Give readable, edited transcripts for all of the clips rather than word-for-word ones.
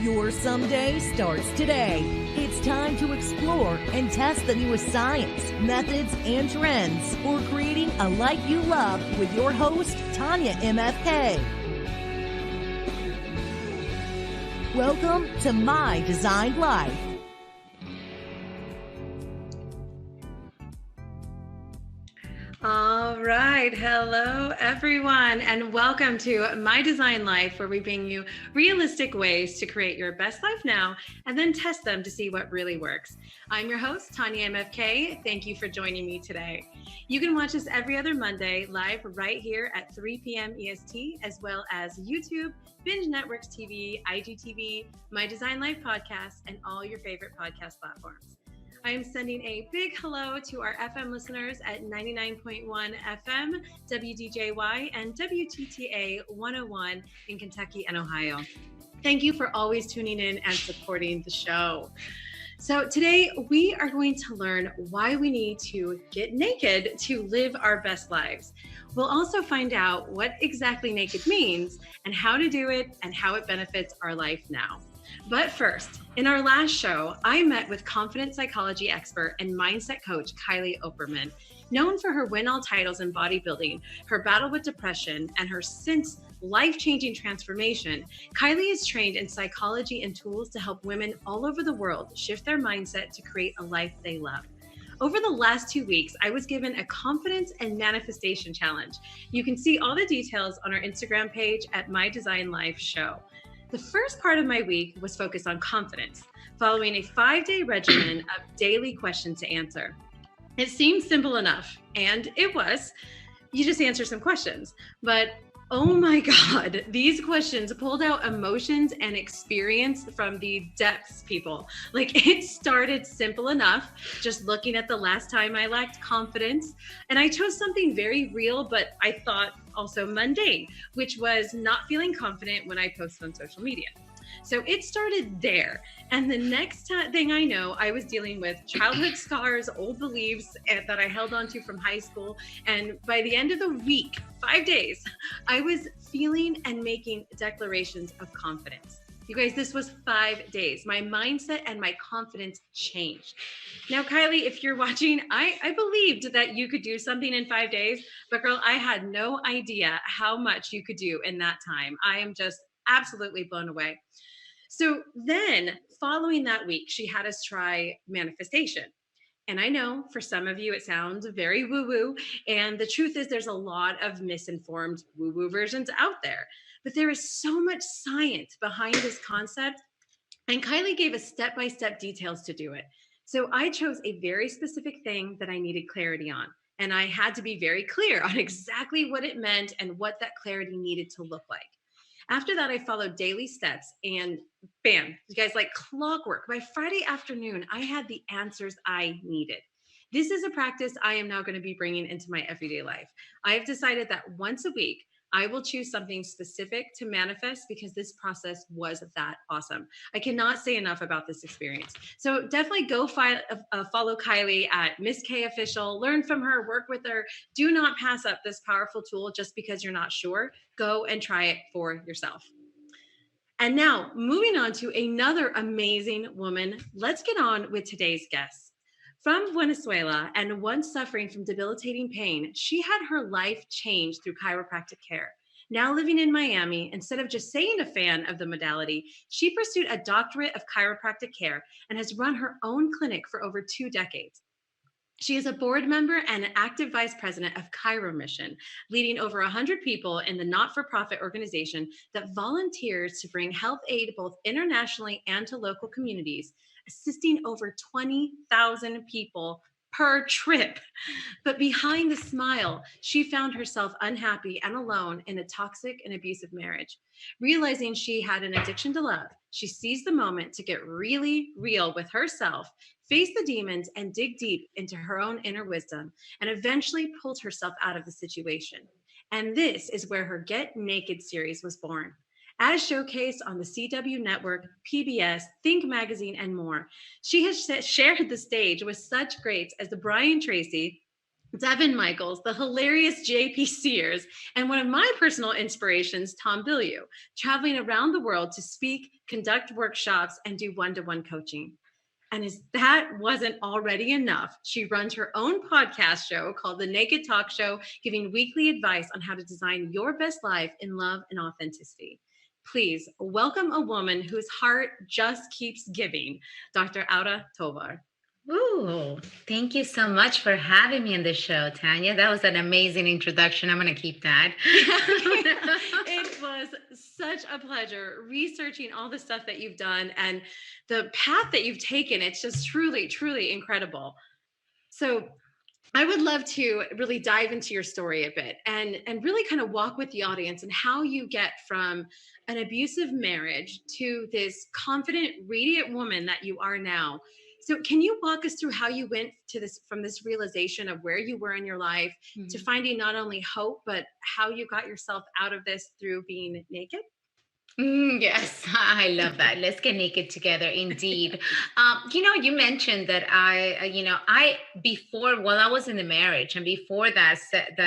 Your someday starts today. It's time to explore and test the newest science, methods, and trends for creating a life you love with your host, Tanya MFK. Welcome to My Designed Life. All right. Hello, everyone, and welcome to My Design Life, where we bring you realistic ways to create your best life now and then test them to see what really works. I'm your host, Tanya MFK. Thank you for joining me today. You can watch us every other Monday live right here at 3 p.m. EST, as well as YouTube, Binge Networks TV, IGTV, My Design Life podcast, and all your favorite podcast platforms. I am sending a big hello to our FM listeners at 99.1 FM, WDJY, and WTTA 101 in Kentucky and Ohio. Thank you for always tuning in and supporting the show. So today we are going to learn why we need to get naked to live our best lives. We'll also find out what exactly naked means and how to do it and how it benefits our life now. But first, in our last show, I met with confidence psychology expert and mindset coach Kylie Operman. Known for her win all titles in bodybuilding, her battle with depression, and her since life-changing transformation, Kylie is trained in psychology and tools to help women all over the world shift their mindset to create a life they love. Over the last 2 weeks, I was given a confidence and manifestation challenge. You can see all the details on our Instagram page at My Design Life Show. The first part of my week was focused on confidence, following a 5-day regimen of daily questions to answer. It seemed simple enough, and it was. You just answer some questions. But oh my God, these questions pulled out emotions and experience from the depths, people. Like, it started simple enough, just looking at the last time I lacked confidence. And I chose something very real, but I thought also mundane, which was not feeling confident when I posted on social media. So it started there. And the next thing I know, I was dealing with childhood scars, old beliefs that I held onto from high school. And by the end of the week, 5 days, I was feeling and making declarations of confidence. You guys, this was 5 days. My mindset and my confidence changed. Now, Kylie, if you're watching, I believed that you could do something in 5 days, but girl, I had no idea how much you could do in that time. I am just absolutely blown away. So then following that week, she had us try manifestation. And I know for some of you, it sounds very woo-woo. And the truth is there's a lot of misinformed woo-woo versions out there. But there is so much science behind this concept. And Kylie gave us step-by-step details to do it. So I chose a very specific thing that I needed clarity on. And I had to be very clear on exactly what it meant and what that clarity needed to look like. After that, I followed daily steps and bam, you guys, like clockwork. By Friday afternoon, I had the answers I needed. This is a practice I am now going to be bringing into my everyday life. I have decided that once a week, I will choose something specific to manifest because this process was that awesome. I cannot say enough about this experience. So definitely go follow Kylie at Miss K Official, learn from her, work with her. Do not pass up this powerful tool just because you're not sure. Go and try it for yourself. And now moving on to another amazing woman, let's get on with today's guest. From Venezuela and once suffering from debilitating pain, she had her life changed through chiropractic care. Now living in Miami, instead of just saying a fan of the modality, she pursued a doctorate of chiropractic care and has run her own clinic for over 2 decades. She is a board member and an active vice president of Chiro Mission, leading over 100 people in the not-for-profit organization that volunteers to bring health aid both internationally and to local communities, assisting over 20,000 people per trip. But behind the smile, she found herself unhappy and alone in a toxic and abusive marriage. Realizing she had an addiction to love, she seized the moment to get really real with herself, face the demons, and dig deep into her own inner wisdom, and eventually pulled herself out of the situation. And this is where her Get Naked series was born. As showcased on the CW Network, PBS, Think Magazine, and more, she has shared the stage with such greats as the Brian Tracy, Devin Michaels, the hilarious JP Sears, and one of my personal inspirations, Tom Bilyeu, traveling around the world to speak, conduct workshops, and do one to one coaching. And as that wasn't already enough, she runs her own podcast show called The Naked Talk Show, giving weekly advice on how to design your best life in love and authenticity. Please welcome a woman whose heart just keeps giving, Dr. Aura Tovar. Ooh, thank you so much for having me on the show, Tanya. That was an amazing introduction. I'm going to keep that. It was such a pleasure researching all the stuff that you've done and the path that you've taken. It's just truly, truly incredible. So, I would love to really dive into your story a bit and really kind of walk with the audience and how you get from an abusive marriage to this confident, radiant woman that you are now. So can you walk us through how you went to this from this realization of where you were in your life to Mhm. finding not only hope, but how you got yourself out of this through being naked? Yes, I love that. Let's get naked together, indeed. You mentioned that before, while I was in the marriage and before that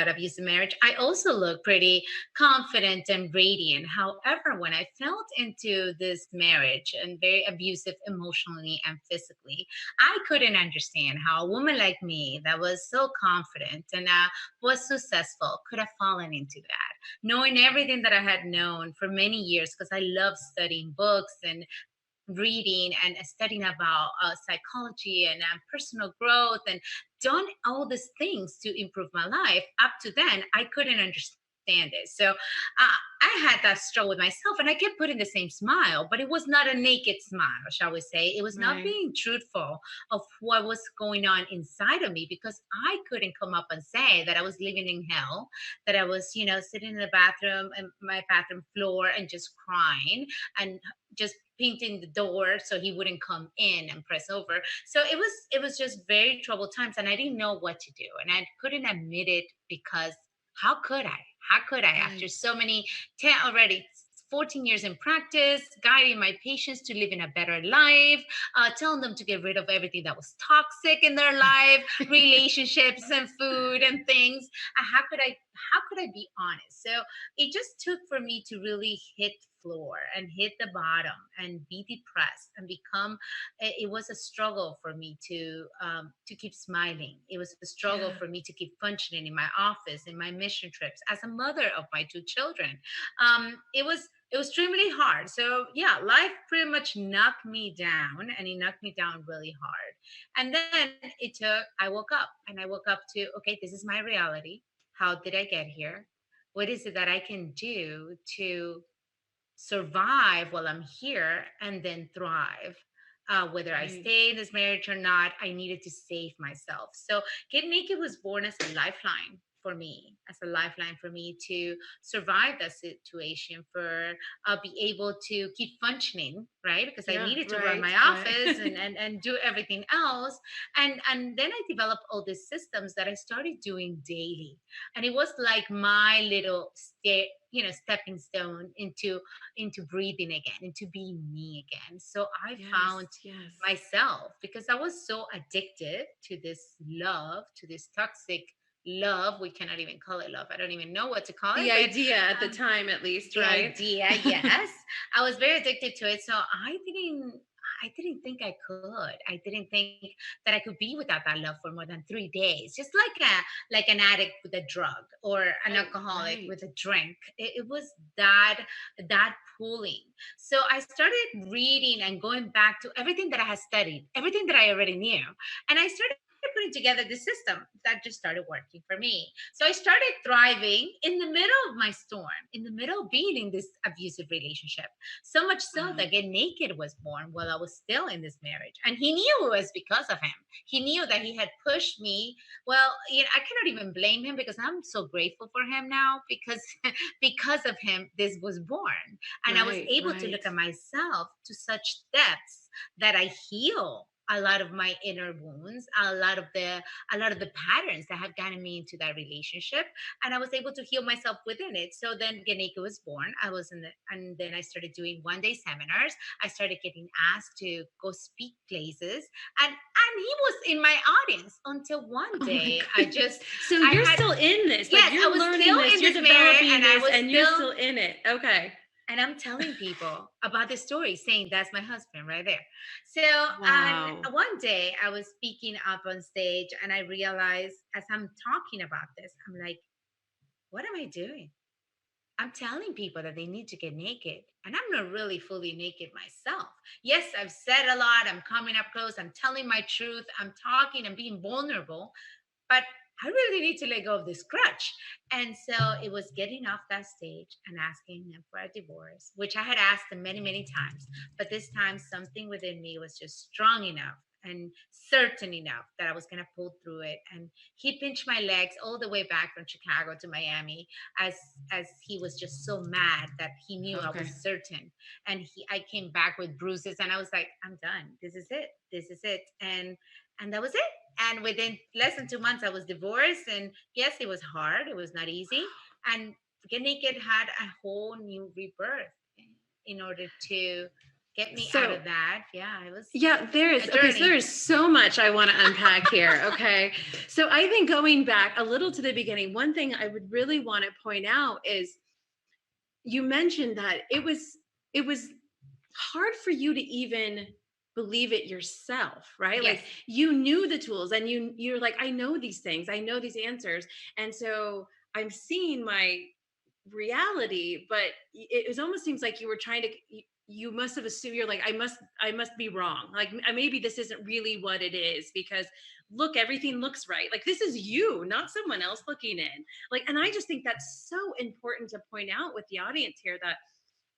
abusive marriage, I also looked pretty confident and radiant. However, when I fell into this marriage and very abusive emotionally and physically, I couldn't understand how a woman like me that was so confident and was successful could have fallen into that, knowing everything that I had known for many years, because I love studying books and reading and studying about psychology and personal growth, and done all these things to improve my life. Up to then, I couldn't understand it. So I had that struggle with myself, and I kept putting the same smile, but it was not a naked smile, shall we say. It was not Right. being truthful of what was going on inside of me, because I couldn't come up and say that I was living in hell, that I was, sitting in the bathroom and my bathroom floor and just crying and just painting the door so he wouldn't come in and press over. So it was just very troubled times, and I didn't know what to do, and I couldn't admit it, because how could I? How could I, after Right. so many 10 already 14 years in practice, guiding my patients to live in a better life, telling them to get rid of everything that was toxic in their life, relationships and food and things. How could I be honest? So it just took for me to really hit floor and hit the bottom and be depressed and become, it was a struggle for me to keep smiling. It was a struggle Yeah. for me to keep functioning in my office, in my mission trips, as a mother of my two children. It was extremely hard. So yeah, life pretty much knocked me down, and it knocked me down really hard. And then I woke up to, okay, this is my reality. How did I get here? What is it that I can do to survive while I'm here and then thrive? Whether I Right. stay in this marriage or not, I needed to save myself. So Get Naked was born as a lifeline for me, to survive that situation, for be able to keep functioning, right? Because I Yeah. needed to run Right. my Right. office and do everything else. And then I developed all these systems that I started doing daily, and it was like my little stepping stone into breathing again, into being me again. So I Yes. found Yes. myself, because I was so addicted to this love, to this toxic love. We cannot even call it love. I don't even know what to call it, The but idea at the um, time, at least, the right? idea, yes. I was very addicted to it. So I didn't think I could. I didn't think that I could be without that love for more than 3 days. Just like an addict with a drug, or an Oh, alcoholic right. with a drink. It was that pulling. So I started reading and going back to everything that I had studied, everything that I already knew. And I started putting together the system that just started working for me. So I started thriving in the middle of my storm, in the middle of being in this abusive relationship. So much so Wow. that Get Naked was born while I was still in this marriage. And he knew it was because of him. He knew that he had pushed me. Well, I cannot even blame him, because I'm so grateful for him now, because because of him, this was born. And I was Right. able to Right. look at myself to such depths that I heal a lot of my inner wounds, a lot of the patterns that have gotten me into that relationship, and I was able to heal myself within it. So then Get Naked was born. And then I started doing one day seminars. I started getting asked to go speak places, and he was in my audience until one Oh my day goodness. So I you're had still in this. Like yes, I you're was learning still this, in you're this marriage, developing and I this, was and you're still still in it. Okay. and I'm telling people about this story, saying that's my husband right there. So, and Wow. one day I was speaking up on stage, and I realized as I'm talking about this, I'm like, what am I doing? I'm telling people that they need to get naked, and I'm not really fully naked myself. Yes, I've said a lot. I'm coming up close. I'm telling my truth. I'm talking. I'm being vulnerable, but I really need to let go of this grudge. And so it was getting off that stage and asking him for a divorce, which I had asked him many, many times. But this time, something within me was just strong enough and certain enough that I was going to pull through it. And he pinched my legs all the way back from Chicago to Miami, as he was just so mad that he knew I Okay. was certain. And I came back with bruises, and I was like, I'm done. This is it. This is it. And that was it. And within less than 2 months, I was divorced. And yes, it was hard. It was not easy. And Get Naked had a whole new rebirth in order to get me out So of that. Yeah, it was yeah, there a is. Okay, so there journey. is so much I want to unpack here. Okay. So I think going back a little to the beginning, one thing I would really want to point out is you mentioned that it was hard for you to even believe it yourself, right? Yes. Like you knew the tools and you're like, I know these things, I know these answers. And so I'm seeing my reality, but it almost seems like you were trying to you must have assumed you're like, I must be wrong. Like maybe this isn't really what it is because look, everything looks right. Like this is you, not someone else looking in. Like, and I just think that's so important to point out with the audience here that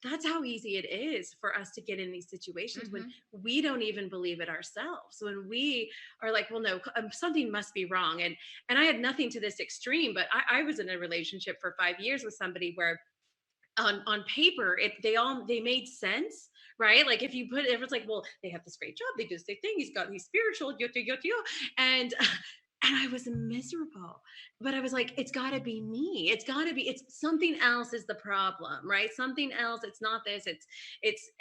that's how easy it is for us to get in these situations when Hmm. we don't even believe it ourselves, when we are like, well, no, something must be wrong. And I had nothing to this extreme, but I was in a relationship for 5 years with somebody where on paper they made sense, right? Like if you put it, it's like, well, they have this great job, they do this thing, he's spiritual, and and I was miserable. But I was like, it's got to be me, it's something else is the problem, right? Something else, it's not this, it's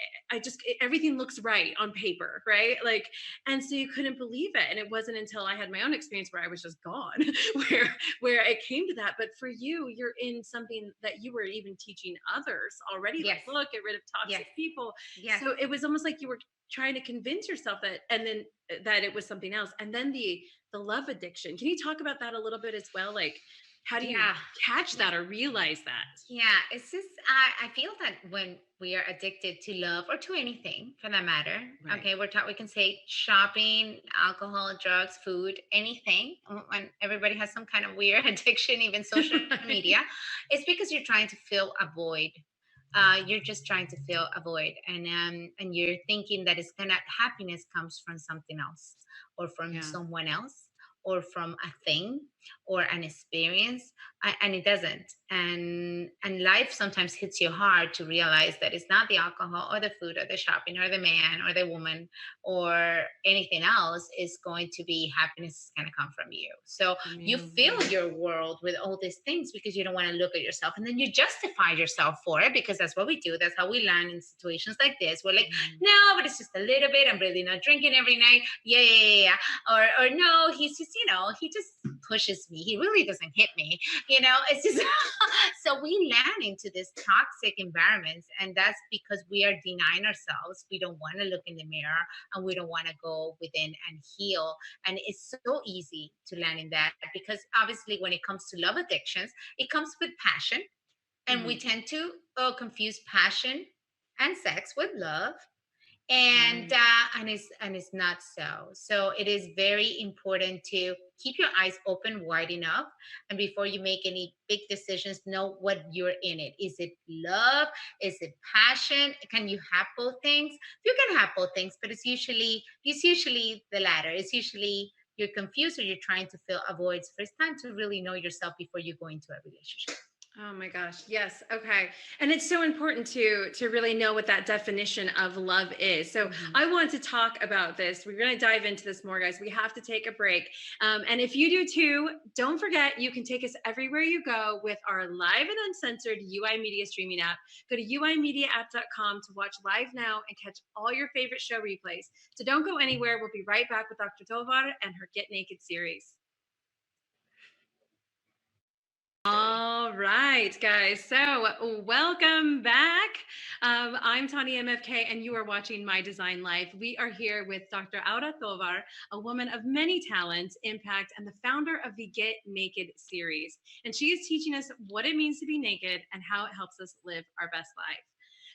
everything looks right on paper, right? Like, and so you couldn't believe it, and it wasn't until I had my own experience where I was just gone where it came to that. But for you, you're in something that you were even teaching others already, like, Yes. look, get rid of Yes. toxic people. Yes. So it was almost like you were trying to convince yourself that, and then that it was something else. And then the love addiction, can you talk about that a little bit as well? Like, how do you Yeah. catch Yeah. that or realize that? Yeah, it's just I feel that when we are addicted to love or to anything for that matter, Right. okay, we can say shopping, alcohol, drugs, food, anything. When everybody has some kind of weird addiction, even social media, it's because you're trying to fill a void. You're just trying to fill a void, and you're thinking that it's gonna happiness comes from something else, or from Yeah. someone else, or from a thing, or an experience, and it doesn't. And life sometimes hits you hard to realize that it's not the alcohol or the food or the shopping or the man or the woman or anything else is going to be happiness is going to come from you. So From you you, fill yeah. your world with all these things because you don't want to look at yourself, and then you justify yourself for it, because that's what we do. That's how we land in situations like this. We're like, Mhm. no, but it's just a little bit. I'm really not drinking every night. Yeah, yeah, yeah, yeah. Or no, he's just, he just pushes me. He really doesn't hit me. It's just so we land into this toxic environments, and that's because we are denying ourselves. We don't want to look in the mirror, and we don't want to go within and heal. And it's so easy to land in that, because obviously when it comes to love addictions, it comes with passion, and we Mhm. tend to confuse passion and sex with love, and Right. it's not so. So it is very important to keep your eyes open wide enough, and before you make any big decisions, know what you're in it. Is it love? Is it passion? Can you have both things? You can have both things, but it's usually the latter. It's usually you're confused, or you're trying to fill a void. So it's time to really know yourself before you go into a relationship. Oh my gosh. Yes. Okay. And it's so important to really know what that definition of love is. So Mhm. I want to talk about this. We're going to dive into this more, guys. We have to take a break. And if you do too, don't forget you can take us everywhere you go with our live and uncensored UI Media streaming app. Go to uimediaapp.com to watch live now and catch all your favorite show replays. So don't go anywhere. We'll be right back with Dr. Tovar and her Get Naked series. All right, guys. So, welcome back. I'm Tani MFK, and you are watching My Design Life. We are here with Dr. Aura Tovar, a woman of many talents, impact, and the founder of the Get Naked series. And she is teaching us what it means to be naked and how it helps us live our best life.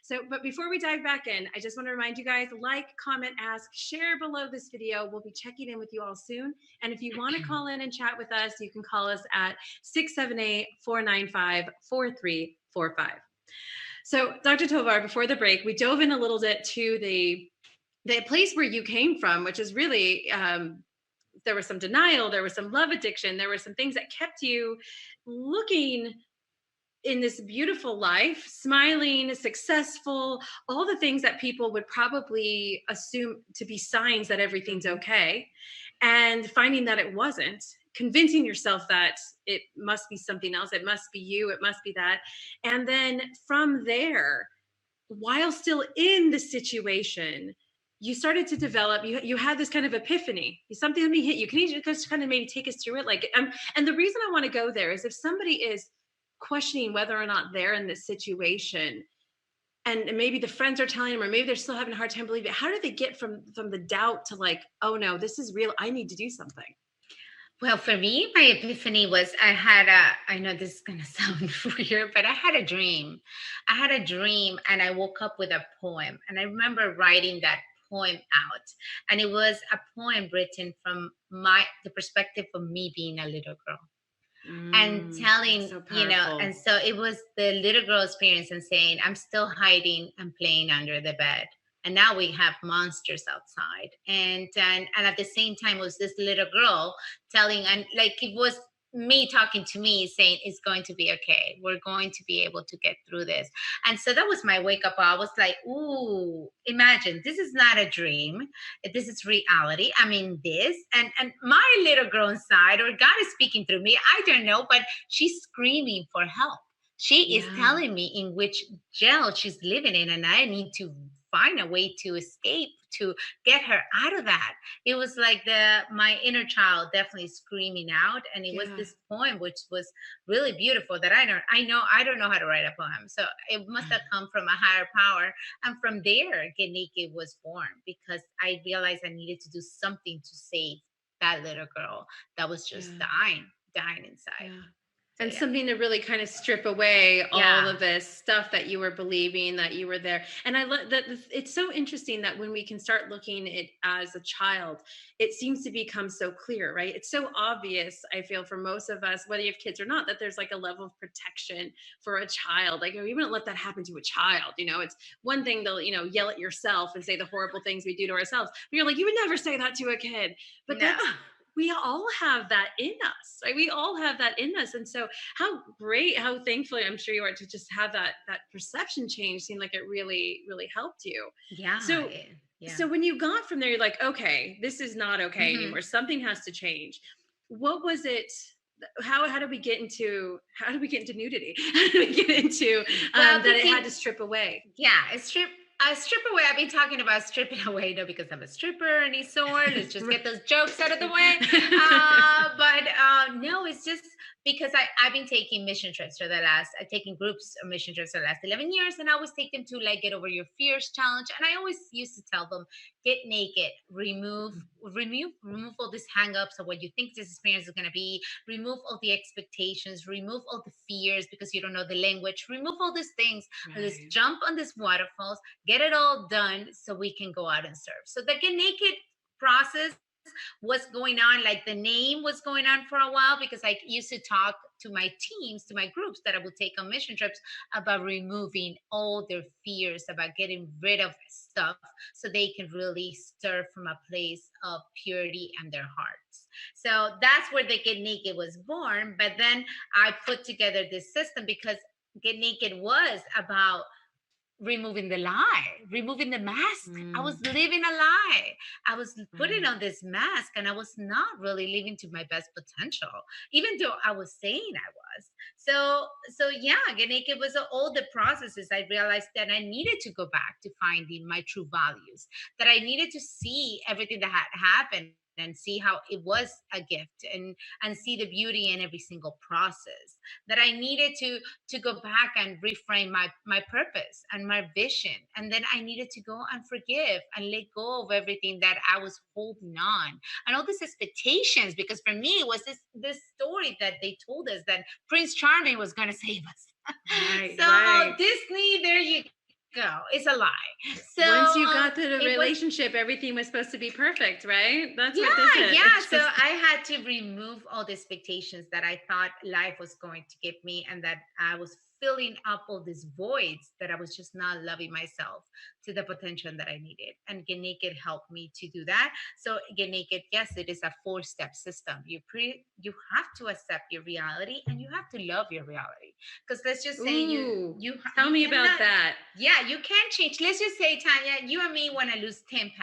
So, but before we dive back in, I just want to remind you guys like, comment, ask, share below this video. We'll be checking in with you all soon. And if you want to call in and chat with us, you can call us at 678-495-4345. So, Dr. Tovar, before the break, we dove in a little bit to the place where you came from, which is really there was some denial, there was some love addiction, there were some things that kept you looking in this beautiful life, smiling, successful, all the things that people would probably assume to be signs that everything's Mhm. okay, and finding that it wasn't, convincing yourself that it must be something else, it must be you, it must be that. And then from there, while still in the situation, you started to develop, you had this kind of epiphany, something let me hit you, can you just kind of maybe take us through it, like and the reason I want to go there is if somebody is questioning whether or not they're in this situation, and maybe the friends are telling them, or maybe they're still having a hard time believing it, how do they get from the doubt to like, oh no, this is real, I need to do something? Well, for me, my epiphany was I know this is going to sound weird, but I had a dream. I had a dream and I woke up with a poem. And I remember writing that poem out. And it was a poem written from the perspective of me being a little girl and That's telling, so and powerful. so it was the little girl experience and saying, I'm still hiding and playing under the bed. And now we have monsters outside. And at the same time, it was this little girl telling, and like it was me talking to me saying, it's going to be okay. We're going to be able to get through this. And so that was my wake up. I was like, ooh, imagine this is not a dream. This is reality. I'm in this. And my little girl inside, or God is speaking through me, I don't know, but she's screaming for help. She is Yeah. telling me in which jail she's living in, and I need to find a way to escape, to get her out of that. It was like the my inner child definitely screaming out, and it was Yeah. this poem which was really beautiful that I don't know how to write a poem, so it must have come from a higher power. And from there, Get Naked was born because I realized I needed to do something to save that little girl that was just Yeah. dying inside. Yeah. So And yeah. something to really kind of strip away all Yeah. of this stuff that you were believing that you were there. And I love that it's so interesting that when we can start looking at it as a child, it seems to become so clear, right? It's so obvious, I feel, for most of us, whether you have kids or not, that there's like a level of protection for a child. Like, we wouldn't let that happen to a child. It's one thing they'll, yell at yourself and say the horrible things we do to ourselves. But you're like, you would never say that to a kid. But No. we all have that in us, right? We all have that in us. And so how great, how thankful I'm sure you are to just have that perception change seem like it really, really helped you. Yeah. So Yeah. so when you got from there, you're like, okay, this is not okay Mhm. anymore. Something has to change. What was it? How did we get into nudity? How did we get into Well, that it had because to strip away? yeah, a strip away. I've been talking about stripping away, no, because I'm a stripper and he's sore. Let's just get those jokes out of the way. But no, it's just because I've been taking mission trips for I've taken groups of mission trips for the last 11 years, and I always take them to like get over your fears challenge. And I always used to tell them, get naked, remove all these hangups of what you think this experience is going to be, remove all the expectations, remove all the fears because you don't know the language, remove all these things, and let's Right. jump on these waterfalls, get it all done so we can go out and surf. So the Get Naked process was going on, like the name was going on for a while, because I used to talk to my teams, to my groups that I would take on mission trips, about removing all their fears, about getting rid of stuff so they can really serve from a place of purity and their hearts. So that's where the Get Naked was born. But then I put together this system because Get Naked was about removing the lie, removing the mask. I was living a lie. I was putting Right. on this mask, and I was not really living to my best potential, even though I was saying I was. So yeah, Get Naked was all the processes. I realized that I needed to go back to finding my true values, that I needed to see everything that had happened and see how it was a gift, and see the beauty in every single process, that I needed to go back and reframe my purpose and my vision, and then I needed to go and forgive and let go of everything that I was holding on, and all these expectations, because for me it was this story that they told us that Prince Charming was going to save us. Right, So right. Disney, there you go, it's a lie. So Once you got to the it was, relationship, everything was supposed to be perfect, right? That's yeah, what this is. yeah. It's So just I had to remove all the expectations that I thought life was going to give me, and that I was filling up all these voids, that I was just not loving myself to the potential that I needed. And Get Naked helped me to do that. So Get Naked, yes, it is a 4-step system. You have to accept your reality, and you have to love your reality. Because let's just say ooh. Tell you me about cannot, that. yeah, you can't change. Let's just say, Tanya, you and me want to lose 10 pounds.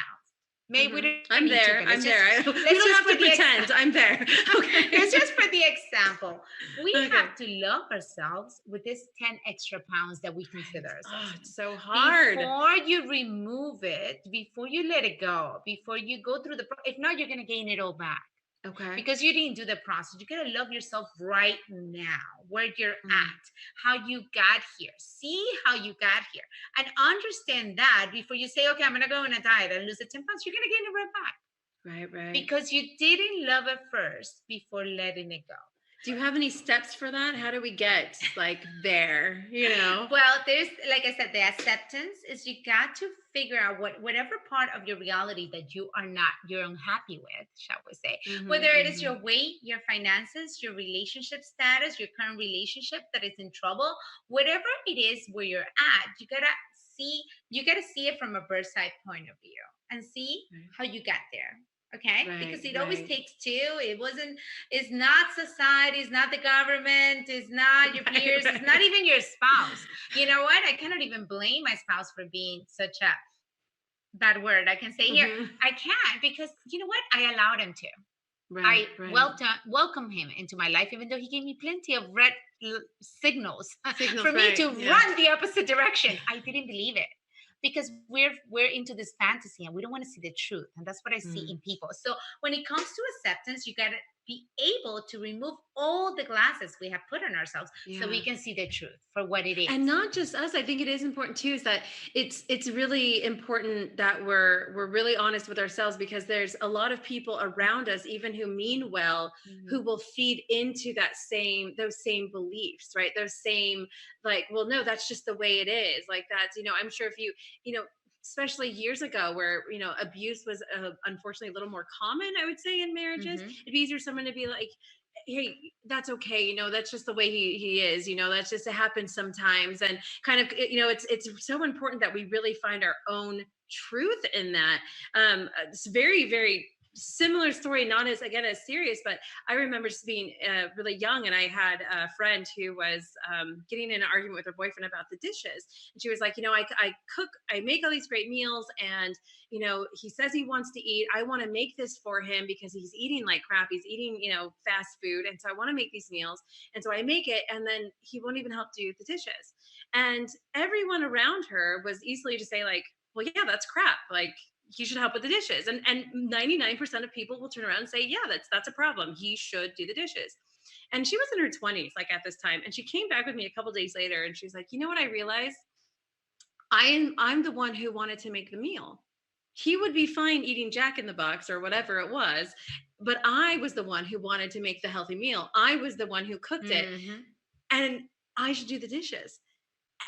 Maybe we don't I'm need to, but there. I'm there. We let's don't just have for to the pretend. I'm there. let's Okay. just for the example, we Okay. have to love ourselves with this 10 extra pounds that we Right. consider Oh, ourselves in. it's so hard. Before you remove it, before you let it go, before you go through if not, you're going to gain it all back, Okay. because you didn't do the process. You gotta love yourself right now, where you're Mm. at, how you got here. See how you got here, and understand that before you say, "Okay, I'm gonna go on a diet and lose the 10 pounds." You're gonna gain it right back, Right, right. because you didn't love it first before letting it go. Do you have any steps for that? How do we get like there, you know? Well, there's, like I said, the acceptance is, you got to figure out whatever part of your reality that you're unhappy with, shall we say, whether it is your weight, your finances, your relationship status, your current relationship that is in trouble, whatever it is where you're at, you gotta see it from a bird's eye point of view, and see Right, how you got there. Okay, right, because it always right. takes two. It's not society, it's not the government, it's not your Right, peers, it's not right. even your spouse. You know what? I cannot even blame my spouse for being such a bad word. I can say here, hmm I can't, because you know what? I allowed him to. Right, I right. welcome him into my life, even though he gave me plenty of red signals for Signals, me right. to Yeah. run the opposite direction. I didn't believe it, because we're into this fantasy, and we don't want to see the truth, and that's what I see Mm. in people. So when it comes to acceptance, you got to be able to remove all the glasses we have put on ourselves, so we Yeah. can see the truth for what it And is. not just us, I think it is important too, is that it's really important that we're really honest with ourselves, because there's a lot of people around us, even who mean well, who Mhm. will feed into those same beliefs, right? Those same, like, well, no, that's just the way it is, like, that's, I'm sure if you know especially years ago, where abuse was unfortunately a little more common, I would say, in marriages, Mhm. it'd be easier for someone to be like, hey, that's okay, that's just the way he is, that's just, it happens sometimes. And kind of, it's so important that we really find our own truth in that. It's very, very similar story, not as, again, as serious, but I remember just being really young, and I had a friend who was getting in an argument with her boyfriend about the dishes, and she was like, I cook, I make all these great meals, and he says he wants to eat, I want to make this for him because he's eating like crap, he's eating fast food, and so I want to make these meals, and so I make it, and then he won't even help do the dishes. And everyone around her was easily to say, like, well, yeah, that's crap, like, he should help with the dishes. And 99% of people will turn around and say, yeah, that's a problem, he should do the dishes. And she was in her 20s, like, at this time, and she came back with me a couple days later, and she's like, you know what I realized? I'm the one who wanted to make the meal. He would be fine eating Jack in the Box or whatever it was, but I was the one who wanted to make the healthy meal. I was the one who cooked it, Mhm. and I should do the dishes.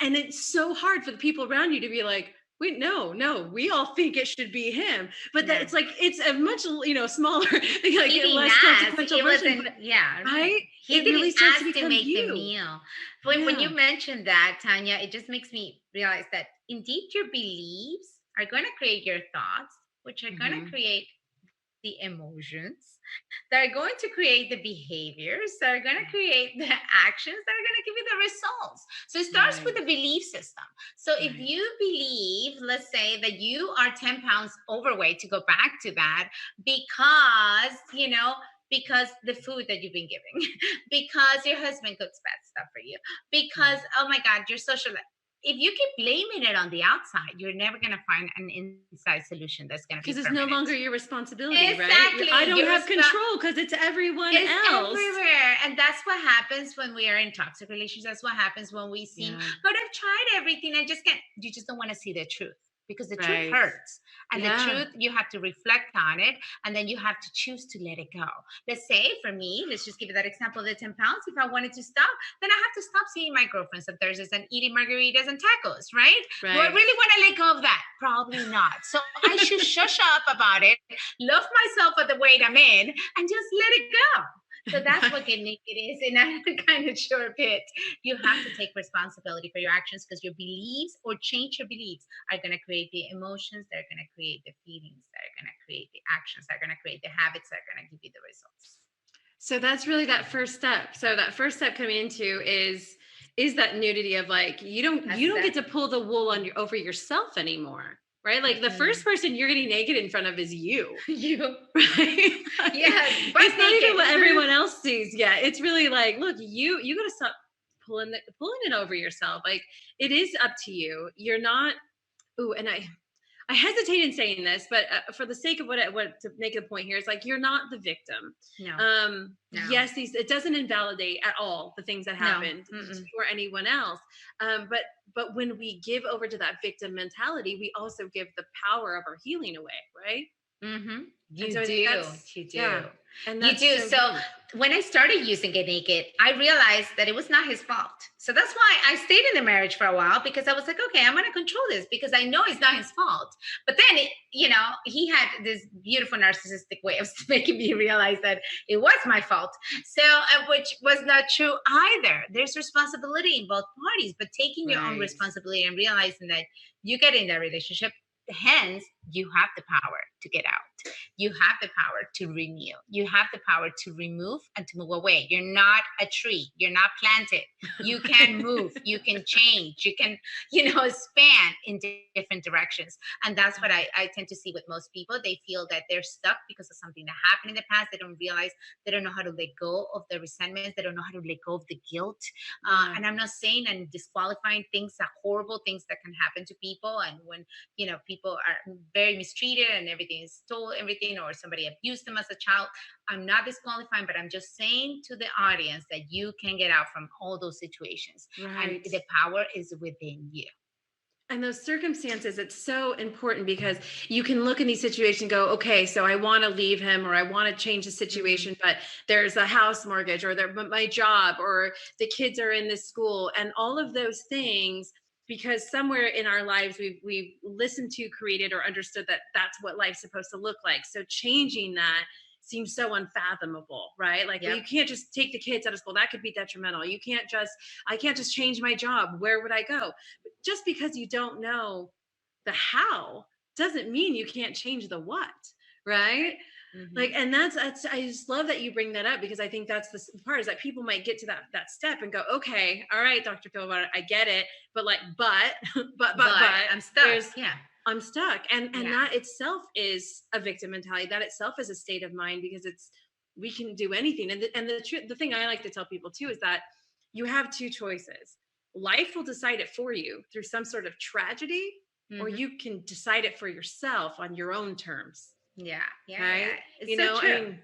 And it's so hard for the people around you to be like, no, we all think it should be him, but that Yeah. it's like it's a much smaller, like He a didn't less ask. consequential It version. wasn't, But yeah, right. right, He it really didn't starts to ask to become make the you. meal. When Yeah, you mentioned that, Tanya, it just makes me realize that indeed your beliefs are going to create your thoughts, which are going to hmm create the emotions that are going to create the behaviors that are going to create the actions that are going to give you the results. So it starts with right, the belief system. So if right, you believe, let's say that you are 10 pounds overweight, to go back to that, because, because the food that you've been giving, because your husband cooks bad stuff for you, because, right. oh my God, you're social. If you keep blaming it on the outside, you're never going to find an inside solution that's going to be Because it's no permanent. longer your responsibility, right? I Exactly. don't have control because it's everyone It's else. everywhere. And that's what happens when we are in toxic relations. That's what happens when we seem, Yeah, but I've tried everything. I just can't. You just don't want to see the truth, because the truth right. hurts. And the Yeah. truth, you have to reflect on it, and then you have to choose to let it go. Let's say for me, let's just give you that example of the 10 pounds. If I wanted to stop, then I have to stop seeing my girlfriends on Thursdays and eating margaritas and tacos, right? Do I Right. really want to let go of that? Probably not. So I should shush up about it, love myself at the weight I'm in, and just let it go. So that's what Get Naked is in a kind of short bit. You have to take responsibility for your actions, because your beliefs, or change your beliefs, are going to create the emotions, they're going to create the feelings, they're going to create the actions, they're going to create the habits that are going to give you the results. So that's really that first step. So that first step coming into is that nudity of like you don't get to Accept. pull the wool on your over yourself anymore. Right? Like the first Mm. person you're getting naked in front of is you. You, Right? Like, yes, butt it's not even what naked. everyone else sees yet. It's really like, look, you gotta stop pulling it over yourself. Like it is up to you. You're not. Ooh, and I hesitate in saying this, but for the sake of what to make a point here, it's like you're not the victim. No, no, Yes, it doesn't invalidate at all the things that no. happened to Mm-mm. you or anyone else. But when we give over to that victim mentality, we also give the power of our healing away, right? Mm-hmm. And You so I think do. that's You do. yeah, and You that's do. so So huge. when I started using Get Naked, I realized that it was not his fault. So that's why I stayed in the marriage for a while, because I was like, okay, I'm going to control this, because I know it's not his fault. But then, he had this beautiful narcissistic way of making me realize that it was my fault. So, which was not true either. There's responsibility in both parties, but taking your own Right. responsibility and realizing that you get in that relationship, hence you have the power to get out. You have the power to renew. You have the power to remove and to move away. You're not a tree. You're not planted. You can move. You can change. You can, span in different directions. And that's what I tend to see with most people. They feel that they're stuck because of something that happened in the past. They don't realize, they don't know how to let go of the resentments. They don't know how to let go of the guilt. Yeah. And I'm not saying and disqualifying things, that horrible things that can happen to people. And when people are very mistreated and everything is stolen, everything, or somebody abused them as a child, I'm not disqualifying, but I'm just saying to the audience that you can get out from all those situations, and Right. the power is within you. And those circumstances, it's so important because you can look in these situations and go, okay, so I want to leave him or I want to change the Mm-hmm. situation, but there's a house mortgage or my job or the kids are in this school and all of those things, because somewhere in our lives we've listened to, created, or understood that that's what life's supposed to look like. So changing that seems so unfathomable, right? Like, well, Yep. you can't just take the kids out of school. That could be detrimental. I can't just change my job. Where would I go? Just because you don't know the how doesn't mean you can't change the what, right? Mm-hmm. Like, and that's I just love that you bring that up, because I think that's the part, is that people might get to that step and go, okay, all right, Dr. Tovar, I get it, but like, But I'm stuck. there's Yeah. I'm stuck, and Yeah. that itself is a victim mentality. That itself is a state of mind, because we can do anything, and the thing I like to tell people too is that you have two choices. Life will decide it for you through some sort of tragedy, or Mm-hmm. you can decide it for yourself on your own terms, Yeah. Yeah. Yeah. right? It's so I true. mean,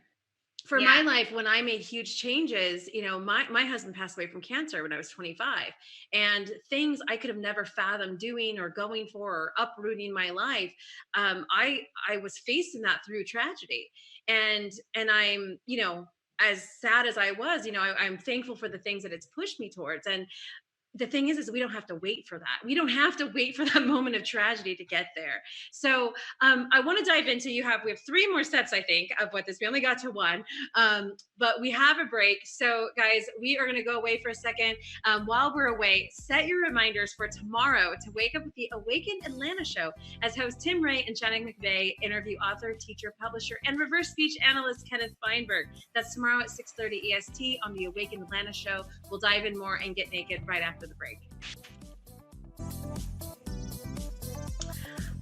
for Yeah. my life, when I made huge changes, my husband passed away from cancer when I was 25, and things I could have never fathomed doing or going for or uprooting my life. I was facing that through tragedy, and I'm, as sad as I was, I'm thankful for the things that it's pushed me towards. And the thing is we don't have to wait for that. We don't have to wait for that moment of tragedy to get there. So I want to dive into, we have 3 more steps, I think, of what this, we only got to 1, but we have a break. So guys, we are going to go away for a second. While we're away, set your reminders for tomorrow to wake up with the Awaken Atlanta show as hosts Tim Ray and Shannon McVeigh interview author, teacher, publisher, and reverse speech analyst Kenneth Feinberg. That's tomorrow at 6:30 EST on the Awaken Atlanta show. We'll dive in more and get naked right after the break.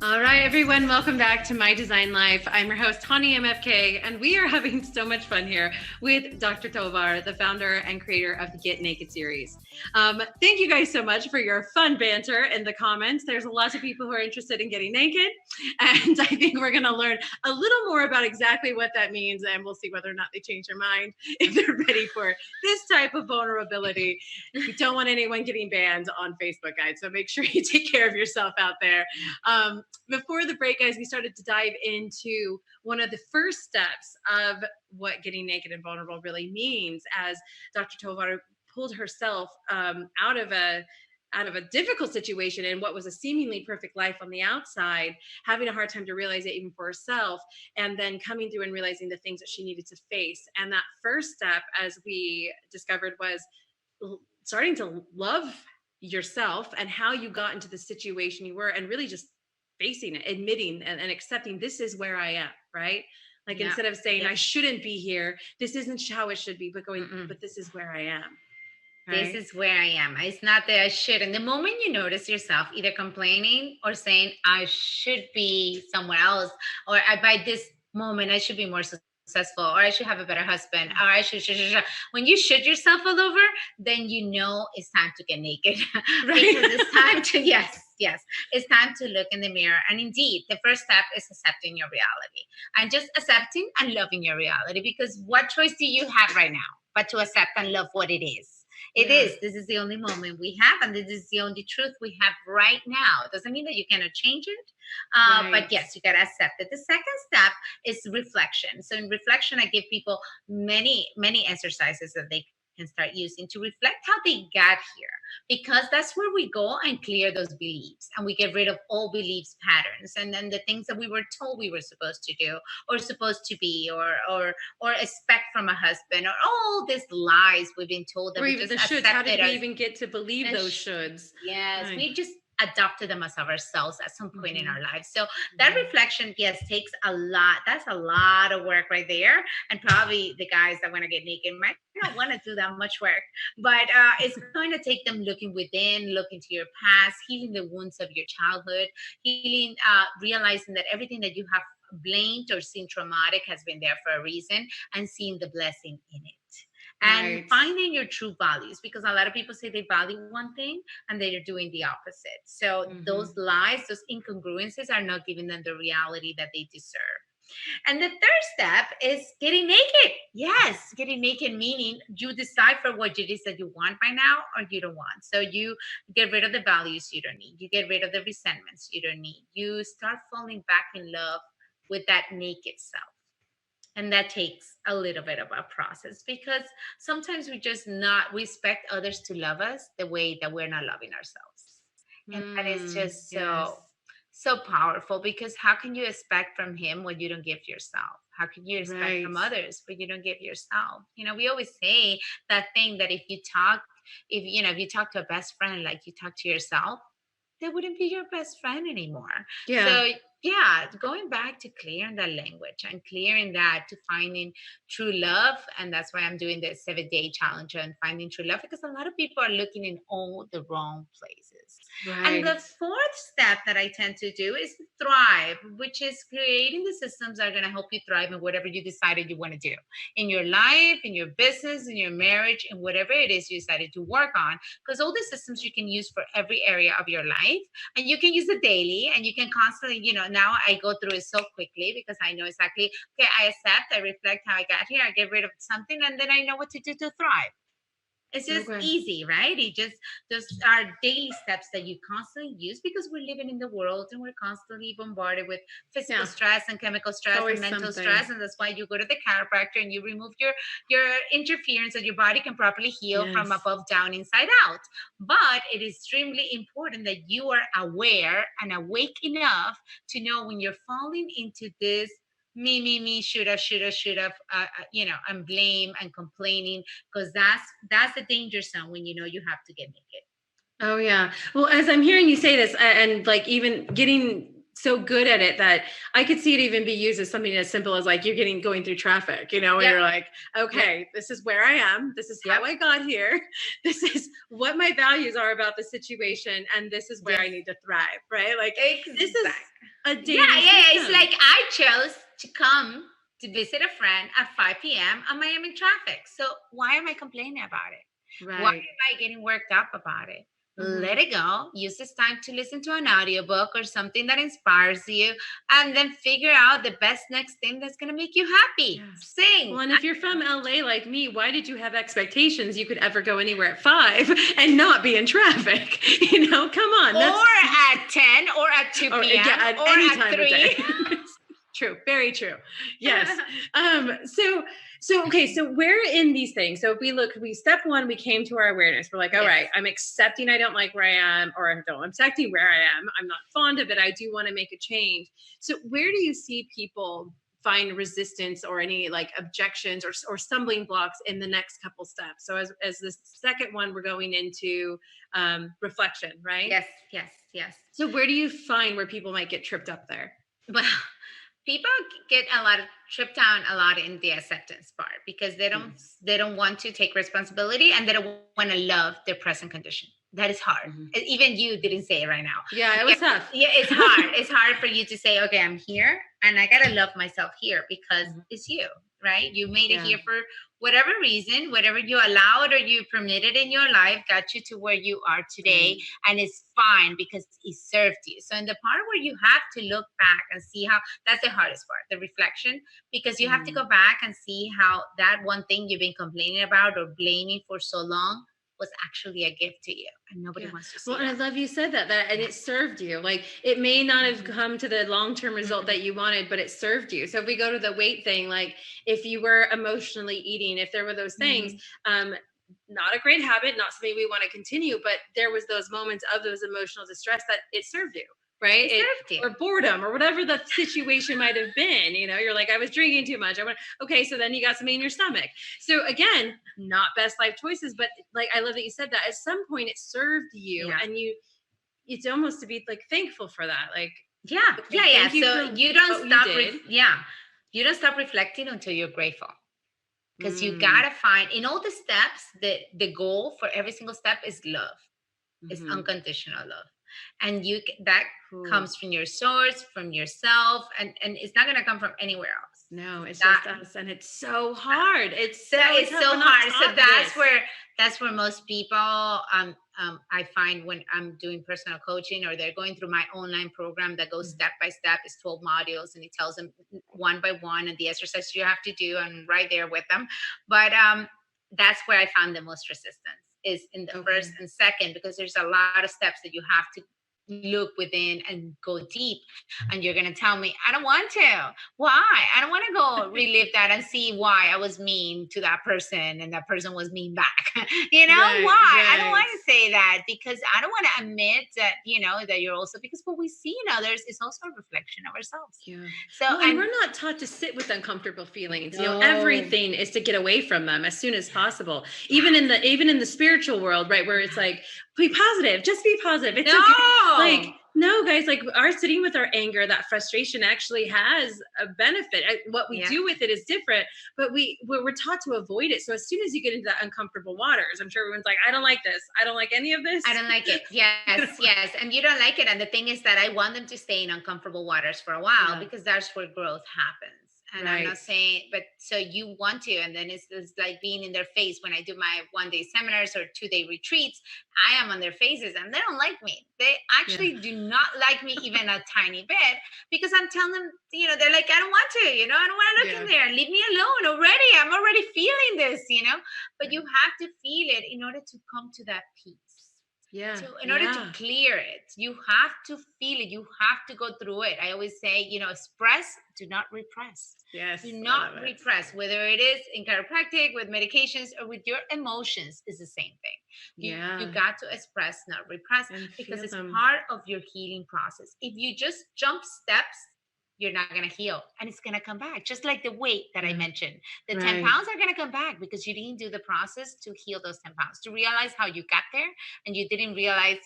All right, everyone, welcome back to My Design Life. I'm your host, Tanya MFK, and we are having so much fun here with Dr. Tovar, the founder and creator of the Get Naked series. Thank you guys so much for your fun banter in the comments. There's lots of people who are interested in getting naked, and I think we're going to learn a little more about exactly what that means, and we'll see whether or not they change their mind if they're ready for this type of vulnerability. We don't want anyone getting banned on Facebook, guys, so make sure you take care of yourself out there. Before the break, guys, we started to dive into one of the first steps of what getting naked and vulnerable really means, as Dr. Tovar pulled herself out of a difficult situation and what was a seemingly perfect life on the outside, having a hard time to realize it even for herself, and then coming through and realizing the things that she needed to face. And that first step, as we discovered, was starting to love yourself and how you got into the situation you were, and really just facing it, admitting and accepting, this is where I am, right? Like, instead of saying, I shouldn't be here, this isn't how it should be, but going, but this is where I am. Right? This is where I am. It's not that I should. And the moment you notice yourself either complaining or saying, I should be somewhere else, or by this moment, I should be more successful, or I should have a better husband, or I should. When you should yourself all over, then you know it's time to get naked. Right? Because it's time to, yes, it's time to look in the mirror. And indeed, the first step is accepting your reality, and just accepting and loving your reality, because what choice do you have right now but to accept and love what it is? This is the only moment we have, and this is the only truth we have right now. It doesn't mean that you cannot change it, but yes, you got to accept it. The second step is reflection. So in reflection, I give people many exercises that they can start using to reflect how they got here, because that's where we go and clear those beliefs, and we get rid of all beliefs patterns, and then the things that we were told we were supposed to do or supposed to be or expect from a husband, or all these lies we've been told that or we even just the shoulds. How did we even get to believe those shoulds? Yes, we just adopted them as ourselves at some point in our lives. So that reflection, yes, takes a lot. That's a lot of work right there. And probably the guys that want to get naked might not want to do that much work, but it's going to take them looking within, looking to your past, healing the wounds of your childhood, healing, realizing that everything that you have blamed or seen traumatic has been there for a reason, and seeing the blessing in it. And finding your true values, because a lot of people say they value one thing and they're doing the opposite. So those lies, those incongruences are not giving them the reality that they deserve. And the third step is getting naked. Yes, getting naked, meaning you decipher what it is that you want by now or you don't want. So you get rid of the values you don't need. You get rid of the resentments you don't need. You start falling back in love with that naked self. And that takes a little bit of a process, because sometimes we expect others to love us the way that we're not loving ourselves. And that is just so powerful, because how can you expect from him what you don't give yourself? How can you expect from others what you don't give yourself? You know, we always say that thing that if you talk to a best friend like you talk to yourself, that wouldn't be your best friend anymore. So going back to clearing that language and clearing that to finding true love. And that's why I'm doing the 7-day challenge on finding true love, because a lot of people are looking in all the wrong places. And the fourth step that I tend to do is thrive, which is creating the systems that are going to help you thrive in whatever you decided you want to do in your life, in your business, in your marriage, and whatever it is you decided to work on. Because all the systems you can use for every area of your life, and you can use it daily, and you can constantly, now I go through it so quickly because I know exactly, okay, I accept, I reflect how I got here, I get rid of something, and then I know what to do to thrive. It's just Okay. easy, right? It just, those are daily steps that you constantly use because we're living in the world and we're constantly bombarded with physical Yeah. stress and chemical stress and Always mental something. stress. And that's why you go to the chiropractor and you remove your interference so your body can properly heal from Yes. above down, inside out. But it is extremely important that you are aware and awake enough to know when you're falling into this me, should have, and blame and complaining, because that's the danger zone when you know you have to get naked. Oh yeah. Well, as I'm hearing you say this, and like even getting so good at it that I could see it even be used as something as simple as like you're going through traffic, and Yep. you're like, okay, this is where I am. This is how I got here. This is what my values are about the situation, and this is where I need to thrive, right? Like this is a daily It's system. like I chose to come to visit a friend at 5 p.m. and I am in traffic. So why am I complaining about it? Why Right. am I getting worked up about it? Mhm. Let it go. Use this time to listen to an audiobook or something that inspires you, and then figure out the best next thing that's going to make you happy. Yes. Sing. Well, and if you're from LA like me, why did you have expectations you could ever go anywhere at 5 and not be in traffic? Come on. Or at 10 or at 2 p.m. Yeah, at or any at time 3. of day. True. Very true. Yes. So okay. So where in these things? So if we step one, we came to our awareness. We're like, all right, I'm accepting I don't like where I am, or I'm accepting where I am. I'm not fond of it. I do want to make a change. So where do you see people find resistance or any like objections or stumbling blocks in the next couple steps? So as the second one, we're going into reflection, right? Yes. So where do you find where people might get tripped up there? Well, people get a lot of tripped down a lot in the acceptance part because they don't want to take responsibility and they don't want to love their present condition. That is hard. Even you didn't say it right now. Yeah, it was tough. Yeah, it's hard. It's hard for you to say, okay, I'm here and I gotta love myself here because it's you, right? You made it here for whatever reason, whatever you allowed or you permitted in your life got you to where you are today, and it's fine because it served you. So in the part where you have to look back and see how, that's the hardest part, the reflection, because you have to go back and see how that one thing you've been complaining about or blaming for so long was actually a gift to you, and nobody wants to see Well, that. and I love you said that and it served you. Like it may not have come to the long-term result that you wanted, but it served you. So if we go to the weight thing, like if you were emotionally eating, if there were those things, not a great habit, not something we want to continue, but there was those moments of those emotional distress that it served you. Right. Or boredom or whatever the situation might have been, you're like, I was drinking too much. Okay. So then you got something in your stomach. So again, not best life choices, but like, I love that you said that at some point it served you and it's almost to be like thankful for that. Like, So you don't stop. You don't stop reflecting until you're grateful. Because you gotta find in all the steps the goal for every single step is love. It's unconditional love. And that comes from your source, from yourself, and it's not gonna come from anywhere else. No, it's just us, and it's so hard. It's so hard. So that's where most people I find when I'm doing personal coaching or they're going through my online program that goes step by step. It's 12 modules and it tells them one by one and the exercises you have to do. I'm right there with them. But that's where I found the most resistance is in the first and second, because there's a lot of steps that you have to look within and go deep, and you're going to tell me I don't want to. Why? I don't want to go relive that and see why I was mean to that person and that person was mean back. Why? I don't want to say that because I don't want to admit that that you're also, because what we see in others is also a reflection of ourselves. So and we're not taught to sit with uncomfortable feelings. Everything is to get away from them as soon as possible. Even in the spiritual world, right, where it's like, be positive, just be positive. It's okay. Like, no, guys, like our sitting with our anger, that frustration actually has a benefit. What we do with it is different, but we're taught to avoid it. So as soon as you get into that uncomfortable waters, I'm sure everyone's like, I don't like this. I don't like any of this. I don't like it. Yes. And you don't like it. And the thing is that I want them to stay in uncomfortable waters for a while because that's where growth happens. And I'm not saying, but so you want to, and then it's like being in their face when I do my 1-day seminars or 2-day retreats. I am on their faces and they don't like me. They actually do not like me even a tiny bit, because I'm telling them, they're like, I don't want to, I don't want to look in there. Leave me alone already. I'm already feeling this, but you have to feel it in order to come to that peace. Yeah. So in order to clear it, you have to feel it. You have to go through it. I always say, express, do not repress. Yes. Do not repress, whether it is in chiropractic, with medications, or with your emotions, is the same thing. You got to express, not repress, because it's part of your healing process. If you just jump steps, you're not going to heal, and it's going to come back. Just like the weight that I mentioned, the 10 pounds are going to come back because you didn't do the process to heal those 10 pounds, to realize how you got there, and you didn't realize,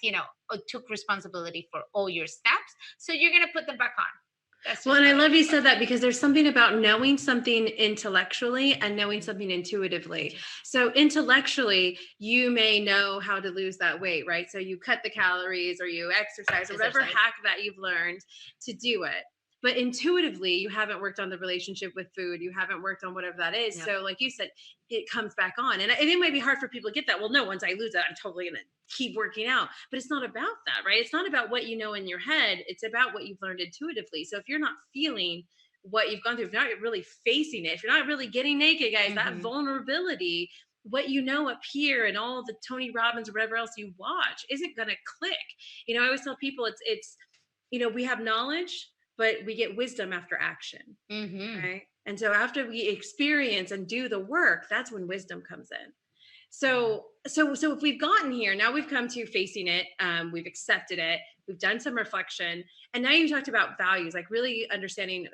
or took responsibility for all your steps. So you're going to put them back on. Well, and I love you said that, because there's something about knowing something intellectually and knowing something intuitively. So intellectually, you may know how to lose that weight, right? So you cut the calories or you exercise or whatever hack that you've learned to do it. But intuitively, you haven't worked on the relationship with food. You haven't worked on whatever that is. So like you said, it comes back on. And it might be hard for people to get that. Well, no, once I lose it, I'm totally going to keep working out. But it's not about that, right? It's not about what you know in your head. It's about what you've learned intuitively. So if you're not feeling what you've gone through, if you're not really facing it, if you're not really getting naked, guys, that vulnerability, what you know up here and all the Tony Robbins or whatever else you watch isn't going to click. I always tell people it's we have knowledge, but we get wisdom after action, right? And so after we experience and do the work, that's when wisdom comes in. So if we've gotten here, now we've come to facing it, we've accepted it, we've done some reflection, and now you talked about values, like really understanding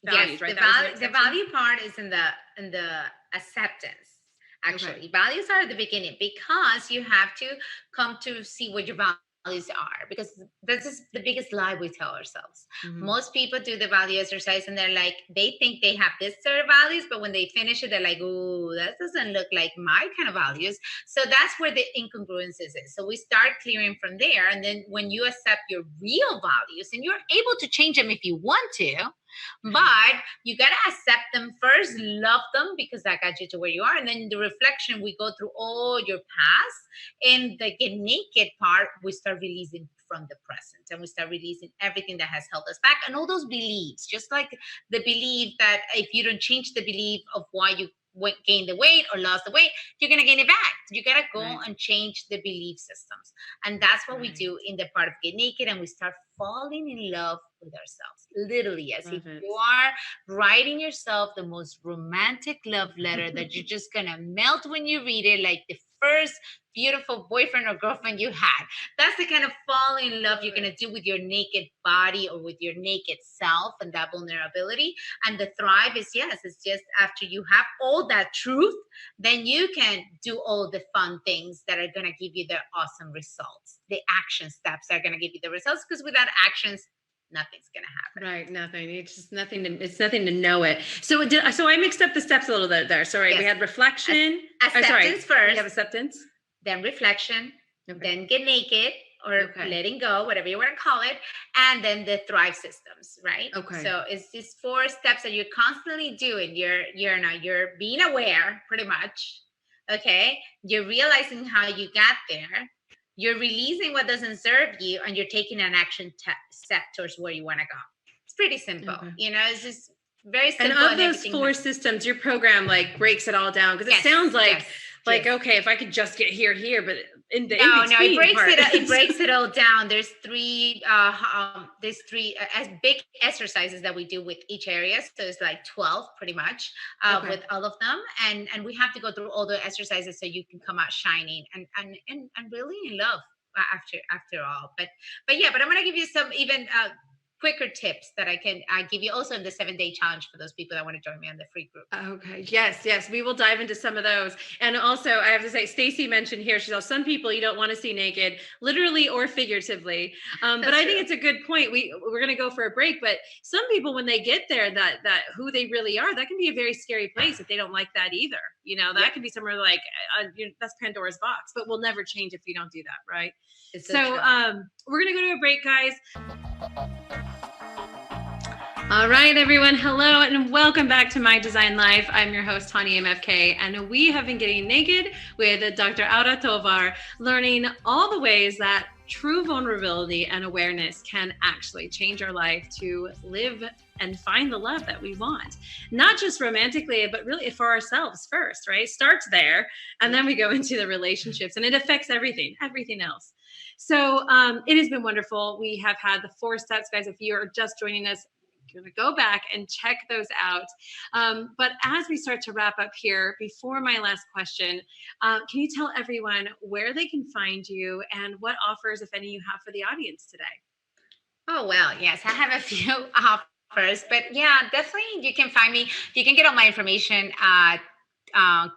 values, right? The value part is in the acceptance. Actually, values are at the beginning, because you have to come to see what your values are, because this is the biggest lie we tell ourselves. Most people do the value exercise and they're like, they think they have this sort of values, but when they finish it, they're like, oh, that doesn't look like my kind of values. So that's where the incongruences is. So we start clearing from there. And then when you accept your real values, and you're able to change them if you want to, but you got to accept them first, love them, because that got you to where you are. And then in the reflection, we go through all your past. And the get naked part, we start releasing from the present, and we start releasing everything that has held us back, and all those beliefs, just like the belief that if you don't change the belief of why you gain the weight or lost the weight, you're going to gain it back. You got to go and change the belief systems. And that's what we do in the part of Get Naked. And we start falling in love with ourselves. Literally, as if you are writing yourself the most romantic love letter that you're just going to melt when you read it, like the first beautiful boyfriend or girlfriend you had. That's the kind of fall in love you're going to do with your naked body or with your naked self and that vulnerability. And the thrive is, it's just after you have all that truth, then you can do all the fun things that are going to give you the awesome results. The action steps are going to give you the results, because without actions, nothing's going to happen. Right. Nothing. It's just nothing. It's nothing to know it. So I mixed up the steps a little bit there. Sorry. We had reflection. Acceptance first. We have acceptance. Then reflection. Then get naked, or letting go, whatever you want to call it. And then the thrive systems, right? Okay. So it's these 4 steps that you're constantly doing. You're being aware, pretty much. Okay. You're realizing how you got there. You're releasing what doesn't serve you, and you're taking an action step towards where you want to go. It's pretty simple. It's just very simple. And of those 4 systems, your program like breaks it all down, because it sounds like okay, if I could just get here, but in the it breaks it all down. There's 3 as big exercises that we do with each area. So it's like 12 pretty much with all of them, and we have to go through all the exercises so you can come out shining and really in love after all. But I'm gonna give you some even quicker tips that I can give you also in the 7-day challenge for those people that want to join me on the free group. Okay. Yes. We will dive into some of those. And also I have to say, Stacy mentioned here, she says, some people you don't want to see naked, literally or figuratively. But I think it's a good point. We're going to go for a break, but some people, when they get there, that who they really are, that can be a very scary place if they don't like that either. That can be somewhere like, that's Pandora's box, but we'll never change if you don't do that. Right. We're going to go to a break, guys. All right, everyone. Hello, and welcome back to My Design Life. I'm your host, Tanya MFK, and we have been getting naked with Dr. Aura Tovar, learning all the ways that true vulnerability and awareness can actually change our life to live and find the love that we want. Not just romantically, but really for ourselves first, right? Starts there, and then we go into the relationships, and it affects everything else. So it has been wonderful. We have had the 4 steps, guys. If you are just joining us, going to go back and check those out. But as we start to wrap up here, before my last question, can you tell everyone where they can find you and what offers, if any, you have for the audience today? Oh, well, yes, I have a few offers, but yeah, definitely you can find me. You can get all my information at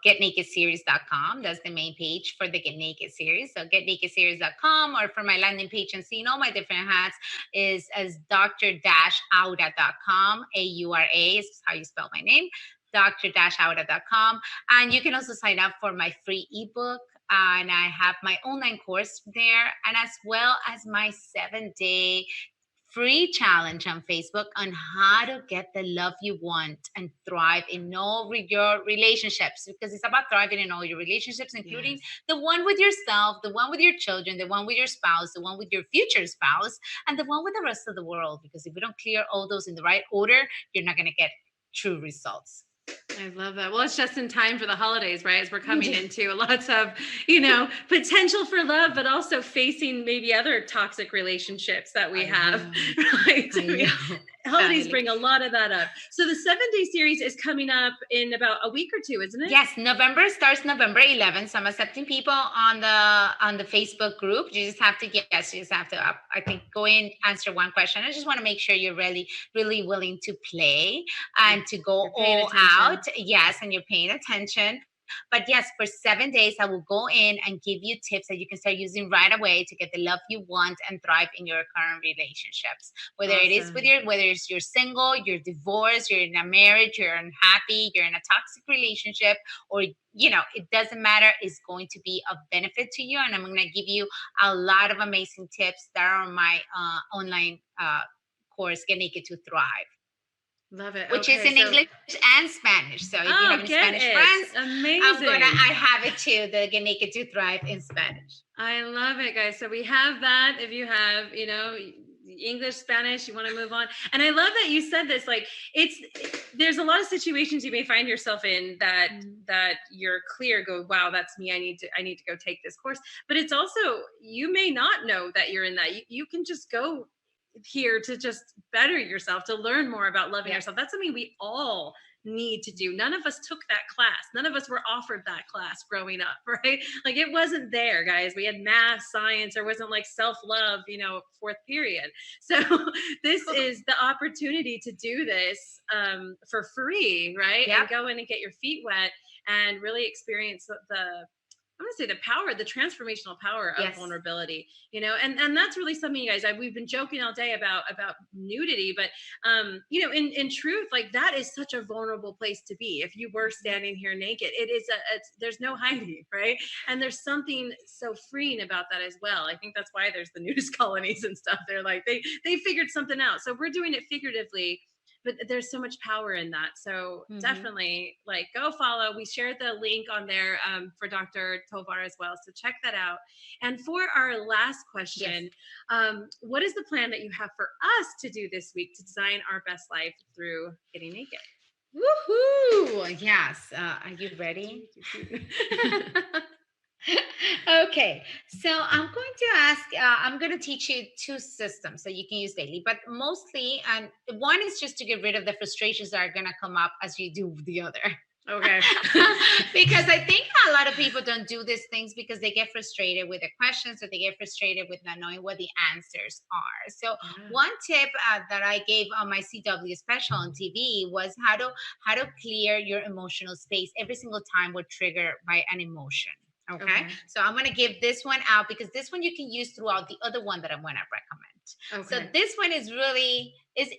getnakedseries.com. That's the main page for the Get Naked series. So getnakedseries.com, or for my landing page and seeing all my different hats is as dr-aura.com. AURA is how you spell my name, dr-aura.com. And you can also sign up for my free ebook. And I have my online course there, and as well as my 7-day free challenge on Facebook on how to get the love you want and thrive in all your relationships, because it's about thriving in all your relationships, including the one with yourself, the one with your children, the one with your spouse, the one with your future spouse, and the one with the rest of the world. Because if you don't clear all those in the right order, you're not going to get true results. I love that. Well, it's just in time for the holidays, right? As we're coming into lots of, potential for love, but also facing maybe other toxic relationships that we have, right? Holidays bring a lot of that up. So the 7-day series is coming up in about a week or two, isn't it? Yes, November starts November 11th. So I'm accepting people on the Facebook group. You just have to I think, go in, answer one question. I just want to make sure you're really, really willing to play and to go all out. Yes, and you're paying attention. But yes, for 7 days, I will go in and give you tips that you can start using right away to get the love you want and thrive in your current relationships. Whether it is whether it's you're single, you're divorced, you're in a marriage, you're unhappy, you're in a toxic relationship, or it doesn't matter. It's going to be of benefit to you, and I'm going to give you a lot of amazing tips that are on my online course, Get Naked to Thrive. Love it. Which is in English and Spanish. So if you have any Spanish friends, amazing. I have it too, the Get Naked to Thrive in Spanish. I love it, guys. So we have that. If you have, English, Spanish, you want to move on. And I love that you said this, like there's a lot of situations you may find yourself in that you're clear, go, wow, that's me. I need to go take this course. But it's also, you may not know that you're in that. You can just go here to just better yourself, to learn more about loving yourself. That's something we all need to do. None of us took that class. None of us were offered that class growing up, right? Like, it wasn't there, guys. We had math, science. There wasn't like self-love, 4th period. So this is the opportunity to do this for free, right? And go in and get your feet wet and really experience I'm going to say the power, the transformational power of vulnerability, and that's really something, you guys, we've been joking all day about nudity, but, in truth, like, that is such a vulnerable place to be. If you were standing here naked, there's no hiding, right? And there's something so freeing about that as well. I think that's why there's the nudist colonies and stuff. They're like, they figured something out. So we're doing it figuratively, but there's so much power in that. So definitely, like, go follow. We shared the link on there for Dr. Tovar as well. So check that out. And for our last question, what is the plan that you have for us to do this week to design our best life through getting naked? Woohoo! Yes. Are you ready? Okay, so I'm going to teach you 2 systems that you can use daily, but mostly, and one is just to get rid of the frustrations that are going to come up as you do the other. Okay. Because I think a lot of people don't do these things because they get frustrated with the questions, or they get frustrated with not knowing what the answers are. So one tip that I gave on my CW special on TV was how to clear your emotional space every single time we're triggered by an emotion. Okay. So I'm going to give this one out because this one you can use throughout the other one that I'm going to recommend. So this one is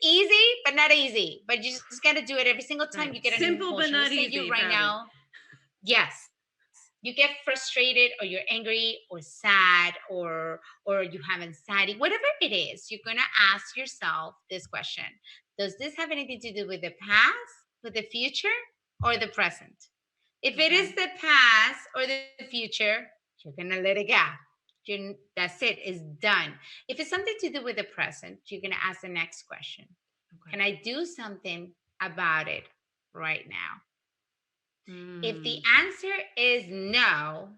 easy, but not easy. But you just got to do it every single time you get an simple, emotion. but not easy. You right now, yes, you get frustrated, or you're angry, or sad, or you have anxiety, whatever it is. You're going to ask yourself this question: Does this have anything to do with the past, with the future, or the present? If it is the past or the future, you're going to let it go. That's it. It's done. If it's something to do with the present, you're going to ask the next question. Okay. Can I do something about it right now? If the answer is no,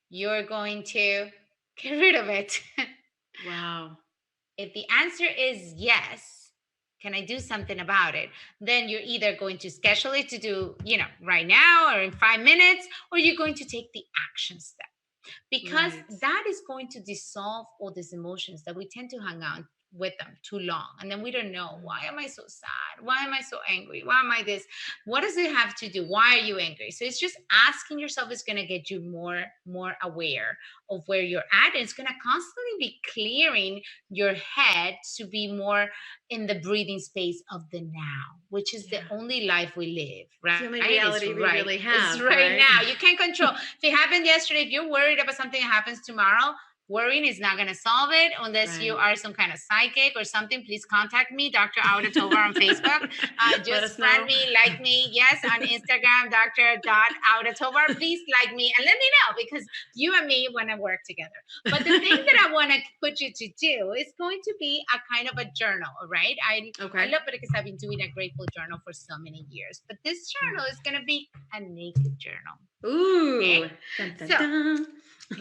you're going to get rid of it. Wow. If the answer is yes, can I do something about it? Then you're either going to schedule it to do, right now or in 5 minutes, or you're going to take the action step. Because that is going to dissolve all these emotions that we tend to hang on with them too long. And then we don't know, why am I so sad? Why am I so angry? Why am I this? What does it have to do? Why are you angry? So it's just asking yourself is going to get you more aware of where you're at. And it's going to constantly be clearing your head to be more in the breathing space of the now, which is the only life we live, right? It's the only reality we really have. It's right now. You can't control. If it happened yesterday, if you're worried about something that happens tomorrow, worrying is not going to solve it unless you are some kind of psychic or something. Please contact me, Dr. Auda Tovar on Facebook. Just friend me, like me. Yes, on Instagram, Dr.Auda Tovar. Please like me and let me know, because you and me want to work together. But the thing that I want to put you to do is going to be a kind of a journal, right? I love it because I've been doing a grateful journal for so many years. But this journal is going to be a naked journal. Ooh. Okay? Dun, dun, dun.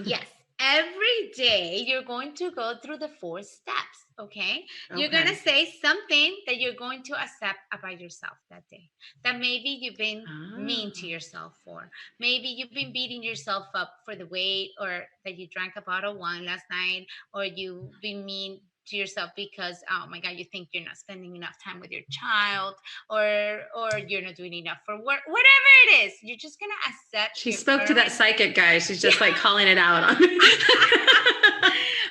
Yes. Every day you're going to go through the 4 steps, okay? You're going to say something that you're going to accept about yourself that day. That maybe you've been mean to yourself for. Maybe you've been beating yourself up for the weight, or that you drank a bottle of wine last night, or you've been mean to yourself because, oh my God, you think you're not spending enough time with your child, or you're not doing enough for work, whatever it is. You're just going to accept. She spoke to that psychic guy. She's just like calling it out on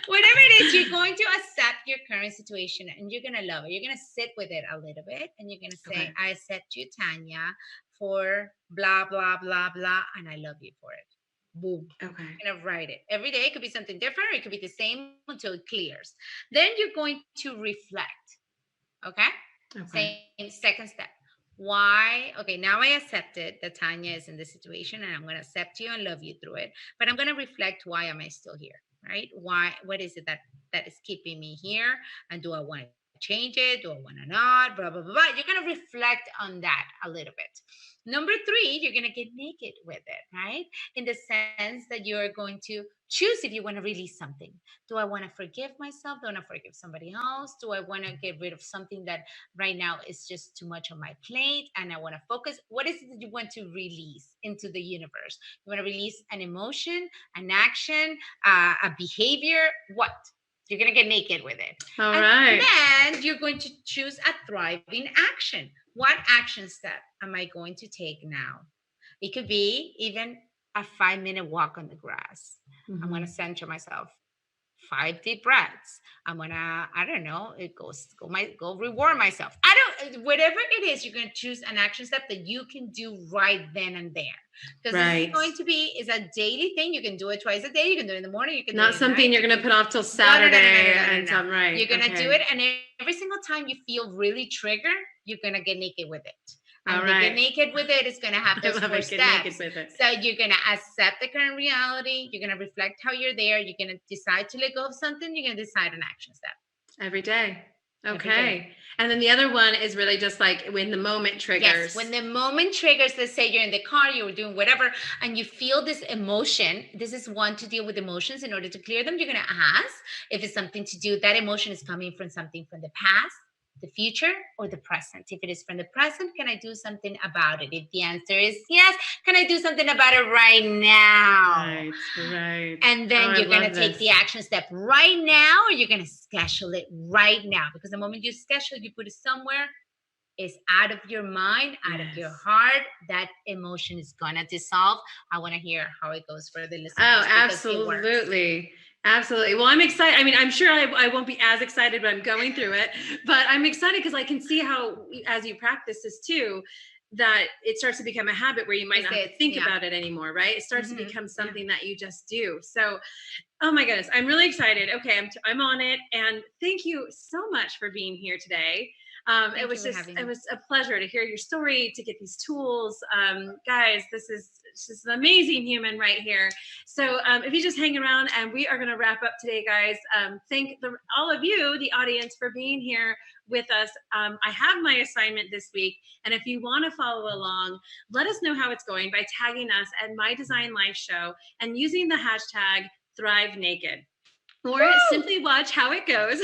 whatever it is, you're going to accept your current situation, and you're going to love it. You're going to sit with it a little bit, and you're going to say, I accept you, Tanya, for blah, blah, blah, blah, and I love you for it. Boom. Okay. You're going to write it. Every day it could be something different, or it could be the same until it clears. Then you're going to reflect. Okay? Same second step. Why? Okay, now I accepted that Tanya is in this situation, and I'm going to accept you and love you through it. But I'm going to reflect, why am I still here? Right? Why? What is it that is keeping me here? And do I want to change it? Do I want to not? Blah, blah, blah, blah. You're going to reflect on that a little bit. Number 3, you're going to get naked with it, right? In the sense that you're going to choose if you want to release something. Do I want to forgive myself? Do I want to forgive somebody else? Do I want to get rid of something that right now is just too much on my plate and I want to focus? What is it that you want to release into the universe? You want to release an emotion, an action, a behavior? What? You're going to get naked with it. All right. And then you're going to choose a thriving action. What action step am I going to take now? It could be even a 5-minute walk on the grass. I'm going to center myself. 5 deep breaths. I'm going to, I don't know, go reward myself. Whatever it is, you're going to choose an action step that you can do right then and there. Because it's going to be, is a daily thing. You can do it twice a day. You can do it in the morning. You can not do it something you're going to put off till Saturday. No. Right. You're going to do it. And every single time you feel really triggered, you're going to get naked with it. And to get naked with it, it's going to have those 4 steps. So you're going to accept the current reality. You're going to reflect how you're there. You're going to decide to let go of something. You're going to decide an action step. Every day. Okay. And then the other one is really just like when the moment triggers. Yes, when the moment triggers, let's say you're in the car, you're doing whatever, and you feel this emotion. This is one to deal with emotions. In order to clear them, you're going to ask if it's something to do. That emotion is coming from something from the past, the future, or the present. If it is from the present, can I do something about it? If the answer is yes, can I do something about it right now? Right. And then you're going to take the action step right now, or you're going to schedule it right now. Because the moment you schedule, you put it somewhere, it's out of your mind, out of your heart. That emotion is going to dissolve. I want to hear how it goes for the listeners. Oh, absolutely. Absolutely. Well, I'm excited. I mean, I'm sure I won't be as excited when I'm going through it, but I'm excited because I can see how, as you practice this too, that it starts to become a habit where you might not have to think about it anymore, right? It starts to become something that you just do. So, oh my goodness, I'm really excited. Okay, I'm on it. And thank you so much for being here today. It was a pleasure to hear your story, to get these tools. Guys, this is an amazing human right here. So if you just hang around, and we are going to wrap up today, guys. Thank all of you, the audience, for being here with us. I have my assignment this week, and if you want to follow along, let us know how it's going by tagging us at My Design Life Show and using the hashtag Thrive Naked. Or simply watch how it goes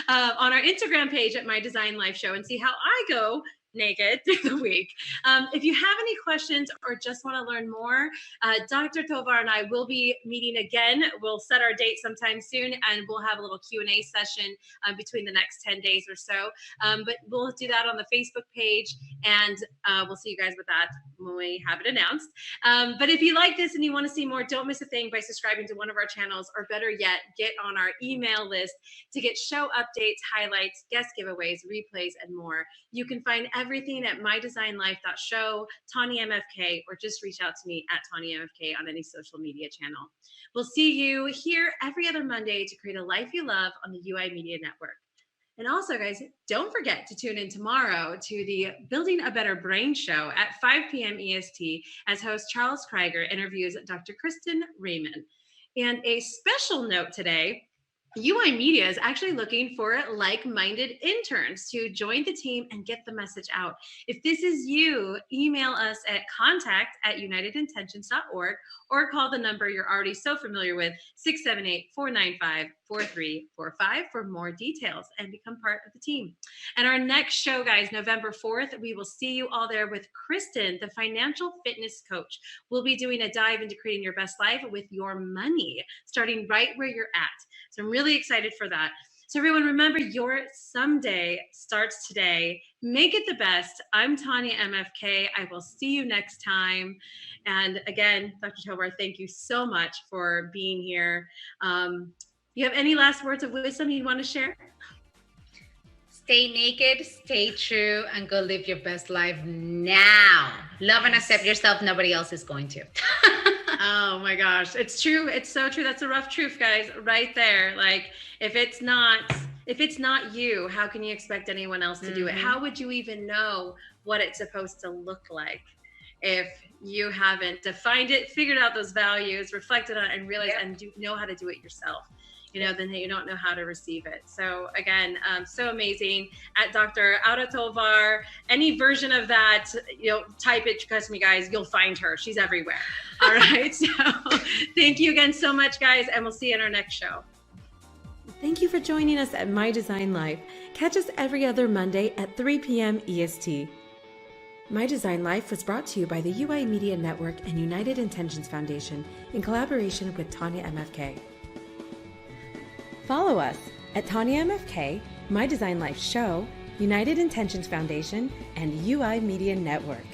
on our Instagram page at My Design Life Show and see how I go naked through the week. If you have any questions or just want to learn more, Dr. Tovar and I will be meeting again. We'll set our date sometime soon, and we'll have a little Q&A session between the next 10 days or so. But we'll do that on the Facebook page, and we'll see you guys with that when we have it announced. But if you like this and you want to see more, don't miss a thing by subscribing to one of our channels, or better yet, get on our email list to get show updates, highlights, guest giveaways, replays, and more. You can find everything at mydesignlife.show, Tanya MFK, or just reach out to me at Tanya MFK on any social media channel. We'll see you here every other Monday to create a life you love on the UI Media Network. And also, guys, don't forget to tune in tomorrow to the Building a Better Brain show at 5 p.m. EST as host Charles Krieger interviews Dr. Kristen Raymond. And a special note today, UI Media is actually looking for like-minded interns to join the team and get the message out. If this is you, email us at contact@unitedintentions.org or call the number you're already so familiar with, 678-495-4345 for more details and become part of the team. And our next show, guys, November 4th, we will see you all there with Kristen, the financial fitness coach. We'll be doing a dive into creating your best life with your money, starting right where you're at. So I'm really excited for that. So everyone, remember, your someday starts today. Make it the best. I'm Tanya MFK. I will see you next time. And again, Dr. Tovar, thank you so much for being here. You have any last words of wisdom you want to share? Stay naked, stay true, and go live your best life now. Love and accept yourself. Nobody else is going to. Oh my gosh. It's true. It's so true. That's a rough truth, guys, right there. Like, if it's not you, how can you expect anyone else to do it? How would you even know what it's supposed to look like if you haven't defined it, figured out those values, reflected on it, and realized and know how to do it yourself? Then you don't know how to receive it. So again, so amazing. At Dr. Tovar, any version of that, type it, trust me, guys, you'll find her. She's everywhere. All right. So thank you again so much, guys, and we'll see you in our next show. Thank you for joining us at My Design Life. Catch us every other Monday at 3 p.m. EST. My Design Life was brought to you by the UI Media Network and United Intentions Foundation in collaboration with Tanya MFK. Follow us at Tanya MFK, My Design Life Show, United Intentions Foundation, and UI Media Network.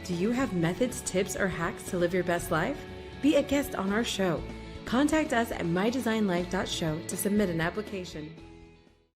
Do you have methods, tips, or hacks to live your best life? Be a guest on our show. Contact us at mydesignlife.show to submit an application.